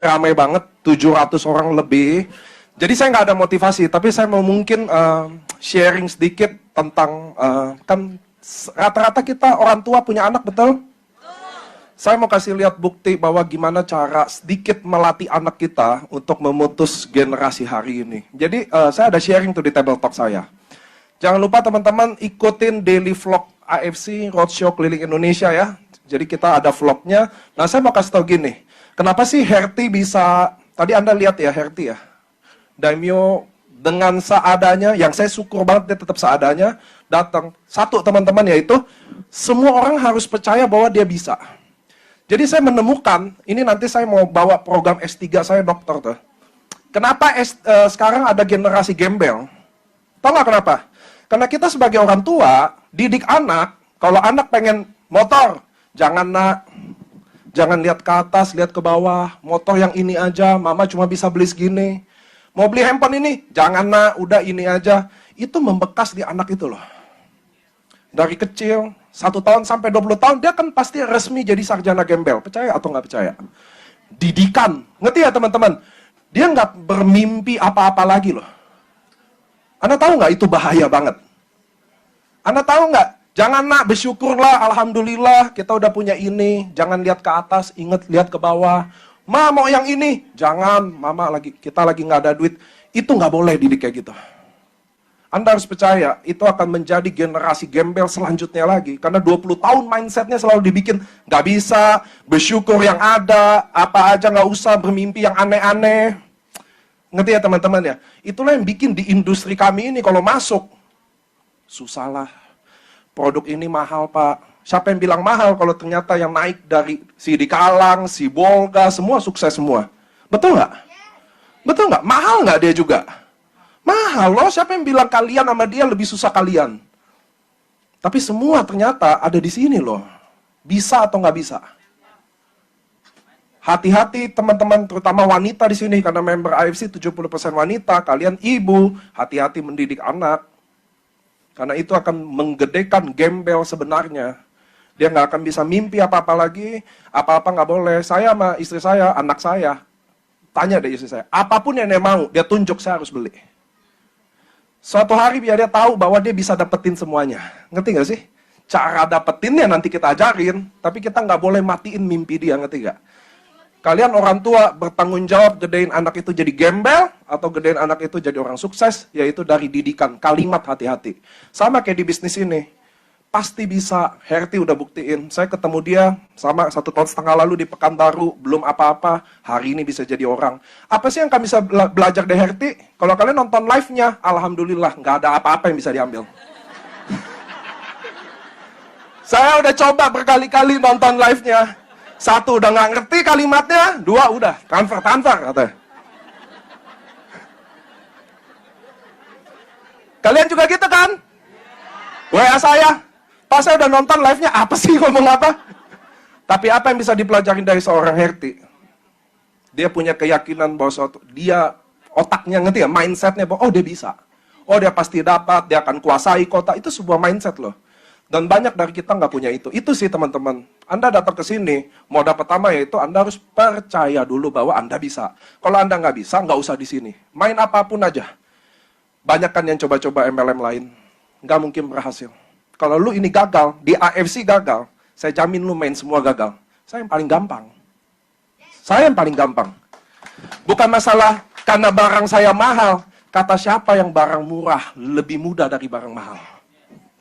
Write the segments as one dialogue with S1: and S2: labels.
S1: ramai banget, 700 orang lebih. Jadi saya nggak ada motivasi, tapi saya mau mungkin sharing sedikit tentang, kan rata-rata kita orang tua punya anak, betul? Saya mau kasih lihat bukti bahwa gimana cara sedikit melatih anak kita untuk memutus generasi hari ini. Jadi saya ada sharing tuh di table talk saya. Jangan lupa teman-teman ikutin daily vlog AFC Roadshow keliling Indonesia ya. Jadi kita ada vlognya. Nah saya mau kasih tau gini, kenapa sih Herti bisa, tadi Anda lihat ya Herti ya, Daimyo dengan seadanya, yang saya syukur banget dia tetap seadanya, datang. Satu teman-teman yaitu, semua orang harus percaya bahwa dia bisa. Jadi saya menemukan, ini nanti saya mau bawa program S3 saya dokter tuh. Kenapa sekarang ada generasi gembel? Tahu nggak kenapa? Karena kita sebagai orang tua, didik anak, kalau anak pengen motor, jangan nak, jangan lihat ke atas, lihat ke bawah, motor yang ini aja, mama cuma bisa beli segini. Mau beli handphone ini, jangan nak, udah ini aja. Itu membekas di anak itu loh. Dari kecil, 1 tahun sampai 20 tahun, dia kan pasti resmi jadi sarjana gembel. Percaya atau nggak percaya? Didikan. Ngerti ya teman-teman? Dia nggak bermimpi apa-apa lagi loh. Anda tahu nggak itu bahaya banget? Anda tahu nggak? Jangan nak, bersyukurlah, alhamdulillah, kita udah punya ini. Jangan lihat ke atas, ingat lihat ke bawah. Ma mau yang ini, jangan, mama kita lagi nggak ada duit. Itu nggak boleh didik kayak gitu. Anda harus percaya, itu akan menjadi generasi gembel selanjutnya lagi. Karena 20 tahun mindsetnya selalu dibikin, nggak bisa, bersyukur yang ada, apa aja nggak usah, bermimpi yang aneh-aneh. Ngerti ya teman-teman ya? Itulah yang bikin di industri kami ini kalau masuk, susah lah. Produk ini mahal pak. Siapa yang bilang mahal kalau ternyata yang naik dari si Dikalang, si Bolga, semua sukses semua. Betul nggak? Betul nggak? Mahal nggak dia juga? Mahal loh, siapa yang bilang kalian sama dia lebih susah kalian? Tapi semua ternyata ada di sini loh. Bisa atau nggak bisa? Hati-hati teman-teman, terutama wanita di sini, karena member AFC 70% wanita, kalian ibu, hati-hati mendidik anak. Karena itu akan menggedekan gembel sebenarnya. Dia nggak akan bisa mimpi apa-apa lagi, apa-apa nggak boleh. Saya sama istri saya, anak saya, tanya deh istri saya, apapun yang dia mau, dia tunjuk, saya harus beli. Suatu hari biar dia tahu bahwa dia bisa dapetin semuanya. Ngerti nggak sih? Cara dapetinnya nanti kita ajarin, tapi kita nggak boleh matiin mimpi dia, ngerti nggak? Kalian orang tua bertanggung jawab gedein anak itu jadi gembel, atau gedein anak itu jadi orang sukses, yaitu dari didikan, kalimat hati-hati. Sama kayak di bisnis ini. Pasti bisa, Herti udah buktiin. Saya ketemu dia sama 1,5 tahun lalu di Pekanbaru, belum apa-apa, hari ini bisa jadi orang. Apa sih yang kami bisa belajar dari Herti? Kalau kalian nonton live-nya, alhamdulillah, nggak ada apa-apa yang bisa diambil. Saya udah coba berkali-kali nonton live-nya. 1, udah nggak ngerti kalimatnya, 2, udah, transfer, katanya. Kalian juga gitu kan? WA saya. Pas saya udah nonton live-nya, apa sih ngomong apa? Tapi apa yang bisa dipelajari dari seorang Herti? Dia punya keyakinan bahwa dia otaknya ngerti ya, mindsetnya bahwa oh dia bisa. Oh dia pasti dapat, dia akan kuasai kota. Itu sebuah mindset loh. Dan banyak dari kita nggak punya itu. Itu sih teman-teman. Anda datang ke sini, mau dapat nama yaitu Anda harus percaya dulu bahwa Anda bisa. Kalau Anda nggak bisa, nggak usah di sini. Main apapun aja. Banyak kan yang coba-coba MLM lain. Nggak mungkin berhasil. Kalau lu ini gagal, di AFC gagal, saya jamin lu main semua gagal. Saya yang paling gampang. Saya yang paling gampang. Bukan masalah karena barang saya mahal. Kata siapa yang barang murah lebih mudah dari barang mahal?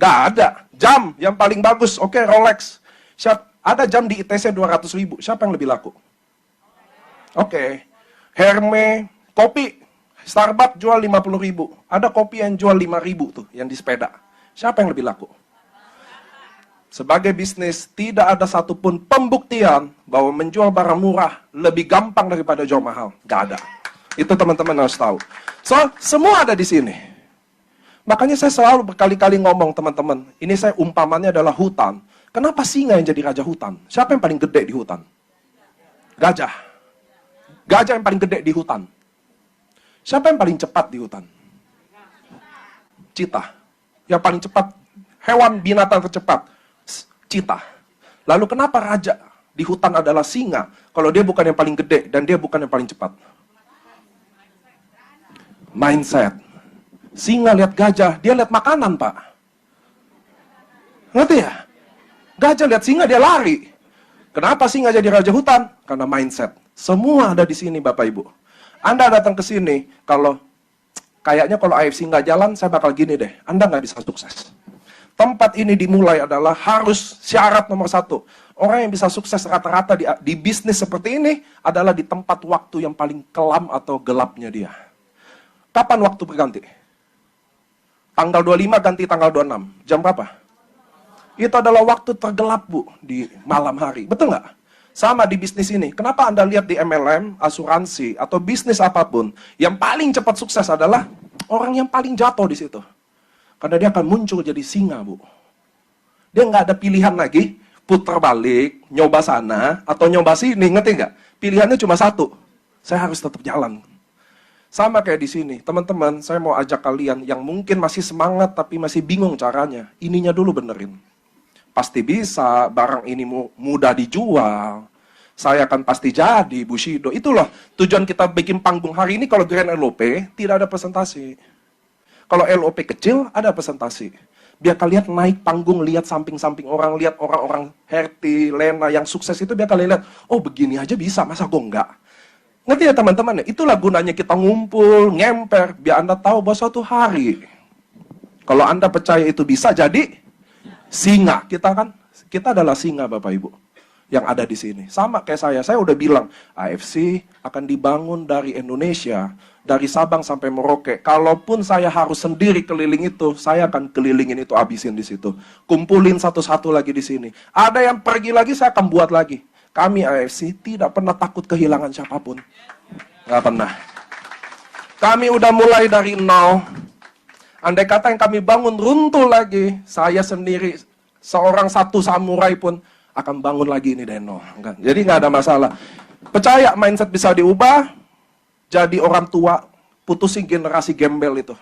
S1: Gak ada. Jam yang paling bagus, oke, Rolex. Ada jam di ITC 200.000. Siapa yang lebih laku? Oke. Hermes, kopi. Starbucks jual 50.000. Ada kopi yang jual 5.000 tuh, yang di sepeda. Siapa yang lebih laku? Sebagai bisnis, tidak ada satupun pembuktian bahwa menjual barang murah lebih gampang daripada jual mahal. Gak ada. Itu teman-teman harus tahu. So, semua ada di sini. Makanya saya selalu berkali-kali ngomong teman-teman, ini saya umpamannya adalah hutan. Kenapa singa yang jadi raja hutan? Siapa yang paling gede di hutan? Gajah. Gajah yang paling gede di hutan. Siapa yang paling cepat di hutan? Cheetah. Yang paling cepat, hewan binatang tercepat. Cheetah. Lalu kenapa raja di hutan adalah singa, kalau dia bukan yang paling gede dan dia bukan yang paling cepat? Mindset. Singa lihat gajah, dia lihat makanan, Pak. Ngerti ya? Gajah lihat singa, dia lari. Kenapa singa jadi raja hutan? Karena mindset. Semua ada di sini, Bapak Ibu. Anda datang ke sini, kayaknya kalau AFC nggak jalan, saya bakal gini deh. Anda nggak bisa sukses. Tempat ini dimulai adalah harus syarat nomor 1. Orang yang bisa sukses rata-rata di bisnis seperti ini adalah di tempat waktu yang paling kelam atau gelapnya dia. Kapan waktu berganti? Tanggal 25 ganti tanggal 26. Jam berapa? Itu adalah waktu tergelap, Bu, di malam hari. Betul nggak? Sama di bisnis ini. Kenapa Anda lihat di MLM, asuransi, atau bisnis apapun, yang paling cepat sukses adalah orang yang paling jatuh di situ. Karena dia akan muncul jadi singa, Bu. Dia nggak ada pilihan lagi, putar balik, nyoba sana, atau nyoba sini, ngerti nggak? Pilihannya cuma satu. Saya harus tetap jalan. Sama kayak di sini. Teman-teman, saya mau ajak kalian yang mungkin masih semangat, tapi masih bingung caranya. Ininya dulu benerin. Pasti bisa, barang ini mudah dijual. Saya akan pasti jadi, Bushido. Itulah tujuan kita bikin panggung hari ini. Kalau Grand LOP, tidak ada presentasi. Kalau LOP kecil, ada presentasi. Biar kalian naik panggung, lihat samping-samping orang, lihat orang-orang Herti, Lena yang sukses itu, biar kalian lihat, oh begini aja bisa, masa gue enggak? Ngerti ya teman-teman? Itulah gunanya kita ngumpul, ngemper, biar Anda tahu bahwa suatu hari, kalau Anda percaya itu bisa jadi singa. Kita adalah singa, Bapak Ibu, yang ada di sini. Sama kayak saya udah bilang, AFC akan dibangun dari Indonesia, dari Sabang sampai Merauke. Kalaupun saya harus sendiri keliling itu, saya akan kelilingin itu, habisin di situ. Kumpulin satu-satu lagi di sini. Ada yang pergi lagi, saya akan buat lagi. Kami AFC tidak pernah takut kehilangan siapapun. Nggak pernah. Kami udah mulai dari nol. Andai kata yang kami bangun runtuh lagi, saya sendiri, seorang satu samurai pun akan bangun lagi ini dari nol. Jadi nggak ada masalah. Percaya mindset bisa diubah, jadi orang tua, putusin generasi gembel itu.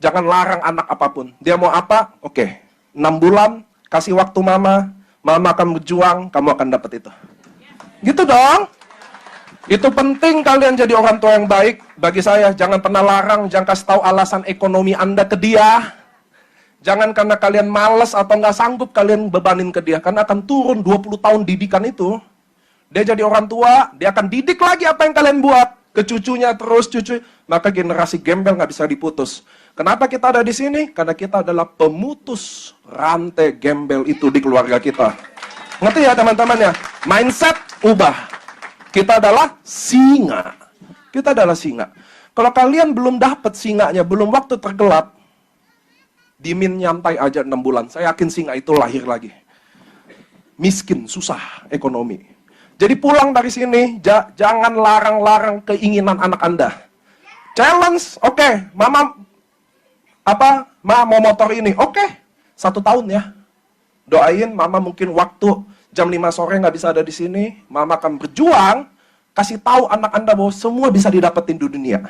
S1: Jangan larang anak apapun. Dia mau apa? Oke. 6 bulan, kasih waktu mama akan berjuang, kamu akan dapat itu. Gitu dong. Itu penting kalian jadi orang tua yang baik. Bagi saya, jangan pernah larang, jangan kasih tahu alasan ekonomi Anda ke dia. Jangan karena kalian malas atau nggak sanggup kalian bebanin ke dia. Karena akan turun 20 tahun didikan itu. Dia jadi orang tua, dia akan didik lagi apa yang kalian buat. Ke cucunya terus, cucu. Maka generasi gembel nggak bisa diputus. Kenapa kita ada di sini? Karena kita adalah pemutus rantai gembel itu di keluarga kita. Ngerti ya teman-teman ya? Mindset ubah. Kita adalah singa. Kita adalah singa. Kalau kalian belum dapat singanya, belum waktu tergelap, dimin nyantai aja 6 bulan. Saya yakin singa itu lahir lagi. Miskin, susah ekonomi. Jadi pulang dari sini, jangan larang-larang keinginan anak Anda. Challenge, oke. Mama, Ma mau motor ini. Oke, 1 tahun ya. Doain, Mama mungkin waktu jam 5 sore nggak bisa ada di sini. Mama akan berjuang, kasih tahu anak Anda bahwa semua bisa didapetin di dunia.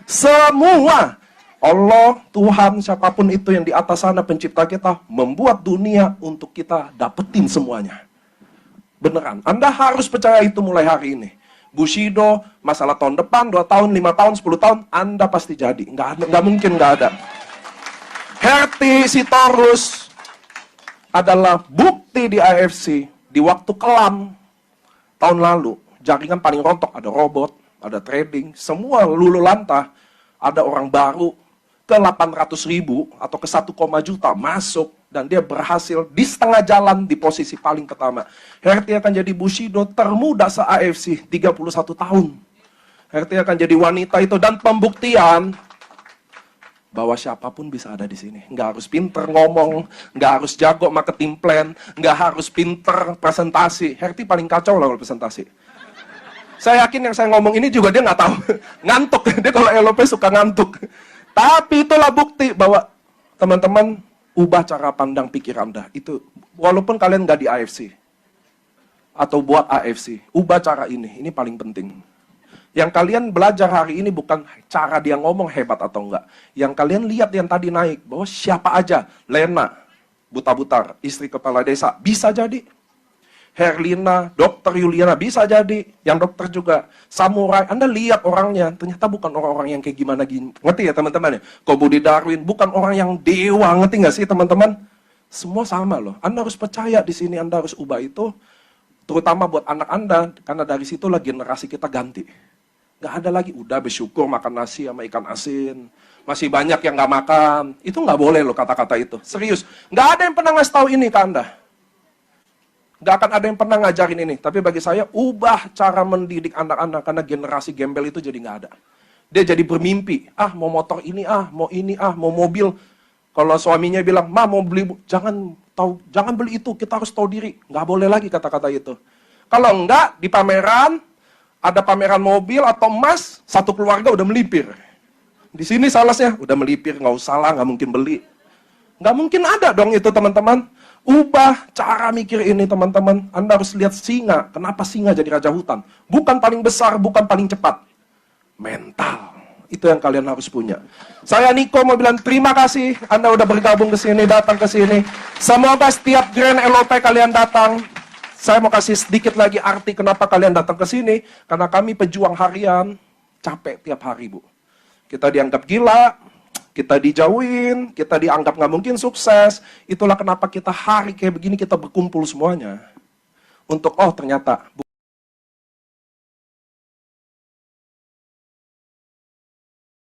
S1: Semua. Allah, Tuhan, siapapun itu yang di atas sana pencipta kita, membuat dunia untuk kita dapetin semuanya. Beneran. Anda harus percaya itu mulai hari ini. Bushido, masalah tahun depan, 2 tahun, 5 tahun, 10 tahun, Anda pasti jadi. Nggak mungkin nggak ada. Herti Sitorus adalah bukti di AFC. Di waktu kelam tahun lalu, jaringan paling rontok, ada robot, ada trading, semua lulu lantah, ada orang baru ke 800.000 atau ke 1, juta masuk, dan dia berhasil di setengah jalan di posisi paling pertama. Herti akan jadi Bushido termuda se-AFC, 31 tahun. Herti akan jadi wanita itu, dan pembuktian bahwa siapapun bisa ada di sini. Nggak harus pinter ngomong, nggak harus jago marketing plan, nggak harus pinter presentasi. Herti paling kacau lah kalau presentasi. Saya yakin yang saya ngomong ini juga dia nggak tahu. Ngantuk, dia kalau LOP suka ngantuk. Tapi itulah bukti bahwa teman-teman ubah cara pandang pikir Anda. Itu walaupun kalian nggak di AFC atau buat AFC, ubah cara ini paling penting. Yang kalian belajar hari ini bukan cara dia ngomong hebat atau enggak. Yang kalian lihat yang tadi naik, bahwa siapa aja, Lena, buta-butar, istri kepala desa, bisa jadi. Herlina, Dokter Yuliana, bisa jadi yang dokter juga. Samurai, Anda lihat orangnya, ternyata bukan orang-orang yang kayak gimana gini. Ngerti ya teman-teman ya? Kau Budi Darwin, bukan orang yang dewa, ngerti nggak sih teman-teman? Semua sama loh. Anda harus percaya di sini, Anda harus ubah itu. Terutama buat anak Anda, karena dari situlah generasi kita ganti. Nggak ada lagi, udah bersyukur makan nasi sama ikan asin. Masih banyak yang nggak makan. Itu nggak boleh loh kata-kata itu. Serius. Nggak ada yang pernah ngasih tahu ini ke Anda. Nggak akan ada yang pernah ngajarin ini. Tapi bagi saya, ubah cara mendidik anak-anak. Karena generasi gembel itu jadi nggak ada. Dia jadi bermimpi. Mau motor ini, mau mobil. Kalau suaminya bilang, Ma mau beli, jangan beli itu, kita harus tahu diri. Nggak boleh lagi kata-kata itu. Kalau enggak, di pameran, ada pameran mobil atau emas, satu keluarga udah melipir. Di sini salesnya, udah melipir, nggak usah lah, nggak mungkin beli. Nggak mungkin ada dong itu teman-teman. Ubah cara mikir ini teman-teman. Anda harus lihat singa. Kenapa singa jadi raja hutan? Bukan paling besar, bukan paling cepat. Mental. Itu yang kalian harus punya. Saya Niko mau bilang terima kasih. Anda udah bergabung ke sini, datang ke sini. Semoga setiap Grand LOP kalian datang. Saya mau kasih sedikit lagi arti kenapa kalian datang ke sini. Karena kami pejuang harian, capek tiap hari, Bu. Kita dianggap gila, kita dijauhin, kita dianggap nggak mungkin sukses. Itulah kenapa kita hari kayak begini kita berkumpul semuanya. Untuk, ternyata